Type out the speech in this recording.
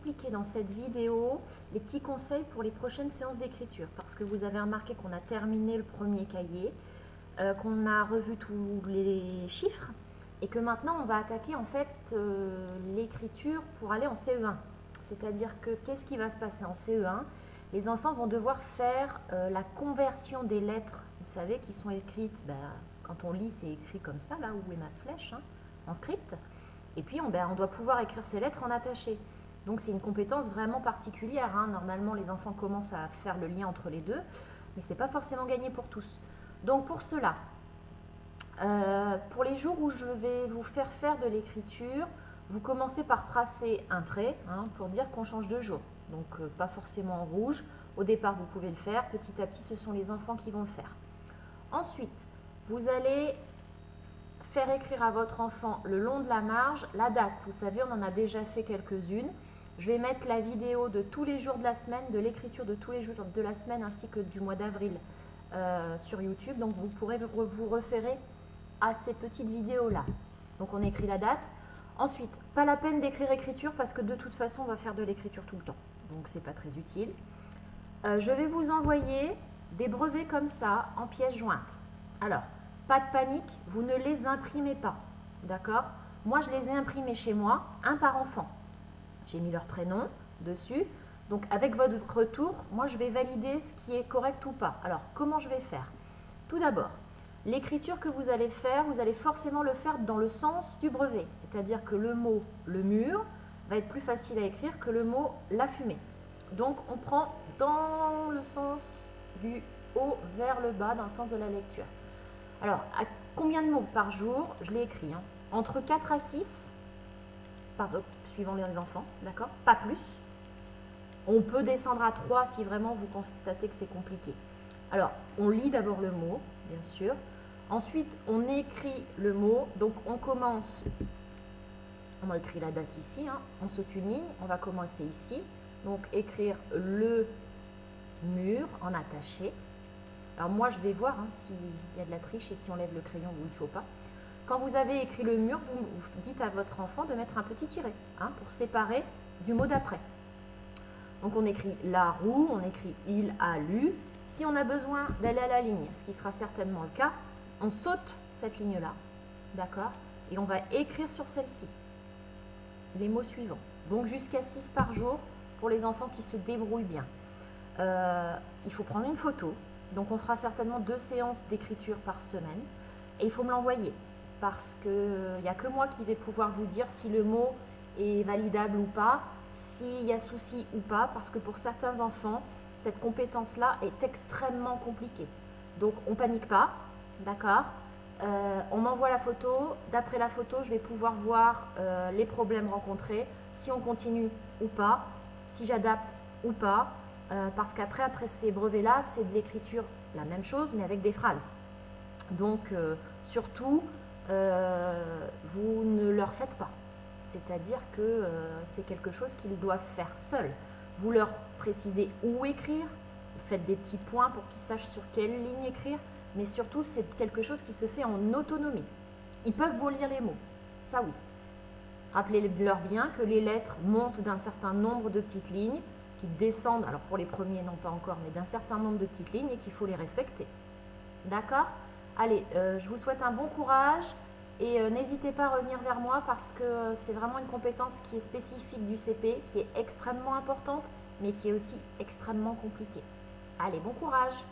expliquer dans cette vidéo les petits conseils pour les prochaines séances d'écriture parce que vous avez remarqué qu'on a terminé le premier cahier, qu'on a revu tous les chiffres et que maintenant on va attaquer en fait l'écriture pour aller en CE1. C'est-à-dire que qu'est-ce qui va se passer en CE1? Les enfants vont devoir faire la conversion des lettres, vous savez, qui sont écrites, quand on lit c'est écrit comme ça, là où est ma flèche, hein, en script. Et puis on doit pouvoir écrire ces lettres en attaché. Donc c'est une compétence vraiment particulière, hein. Normalement les enfants commencent à faire le lien entre les deux, mais ce n'est pas forcément gagné pour tous. Donc pour cela, pour les jours où je vais vous faire de l'écriture, vous commencez par tracer un trait, hein, pour dire qu'on change de jour. Donc pas forcément en rouge. Au départ vous pouvez le faire, petit à petit ce sont les enfants qui vont le faire. Ensuite, vous allez faire écrire à votre enfant le long de la marge la date. Vous savez, on en a déjà fait quelques-unes. Je vais mettre la vidéo de tous les jours de la semaine, de l'écriture de tous les jours de la semaine ainsi que du mois d'avril sur YouTube. Donc vous pourrez vous référer à ces petites vidéos-là. Donc on écrit la date. Ensuite, pas la peine d'écrire écriture parce que de toute façon on va faire de l'écriture tout le temps. Donc c'est pas très utile. Je vais vous envoyer des brevets comme ça en pièces jointes. Alors, pas de panique, vous ne les imprimez pas, d'accord? Moi, je les ai imprimés chez moi, un par enfant. J'ai mis leur prénom dessus. Donc, avec votre retour, moi, je vais valider ce qui est correct ou pas. Alors, comment je vais faire? Tout d'abord, l'écriture que vous allez faire, vous allez forcément le faire dans le sens du brevet. C'est-à-dire que le mot « le mur » va être plus facile à écrire que le mot « la fumée ». Donc, on prend dans le sens du haut vers le bas, dans le sens de la lecture. Alors, à combien de mots par jour? Je l'ai écrit, hein. Entre 4 à 6, suivant les enfants, d'accord? Pas plus. On peut descendre à 3 si vraiment vous constatez que c'est compliqué. Alors, on lit d'abord le mot, bien sûr. Ensuite, on écrit le mot. Donc, on commence, on a écrit la date ici, hein. On saute une ligne, on va commencer ici. Donc, écrire le mur en attaché. Alors moi, je vais voir, hein, s'il y a de la triche et si on lève le crayon ou il ne faut pas. Quand vous avez écrit le mur, vous dites à votre enfant de mettre un petit tiret, hein, pour séparer du mot d'après. Donc on écrit la roue, on écrit il a lu. Si on a besoin d'aller à la ligne, ce qui sera certainement le cas, on saute cette ligne-là, d'accord? Et on va écrire sur celle-ci les mots suivants. Donc jusqu'à 6 par jour pour les enfants qui se débrouillent bien. Il faut prendre une photo. Donc on fera certainement 2 séances d'écriture par semaine et il faut me l'envoyer parce qu'il n'y a que moi qui vais pouvoir vous dire si le mot est validable ou pas, s'il y a souci ou pas, parce que pour certains enfants, cette compétence-là est extrêmement compliquée. Donc on ne panique pas, d'accord? On m'envoie la photo, d'après la photo, je vais pouvoir voir les problèmes rencontrés, si on continue ou pas, si j'adapte ou pas. Parce qu'après ces brevets-là, c'est de l'écriture, la même chose, mais avec des phrases. Donc, surtout, vous ne leur faites pas. C'est-à-dire que c'est quelque chose qu'ils doivent faire seuls. Vous leur précisez où écrire, vous faites des petits points pour qu'ils sachent sur quelle ligne écrire, mais surtout, c'est quelque chose qui se fait en autonomie. Ils peuvent vous lire les mots, ça oui. Rappelez-leur bien que les lettres montent d'un certain nombre de petites lignes, qui descendent, alors pour les premiers non pas encore, mais d'un certain nombre de petites lignes et qu'il faut les respecter. D'accord? Allez, je vous souhaite un bon courage et n'hésitez pas à revenir vers moi parce que c'est vraiment une compétence qui est spécifique du CP, qui est extrêmement importante, mais qui est aussi extrêmement compliquée. Allez, bon courage!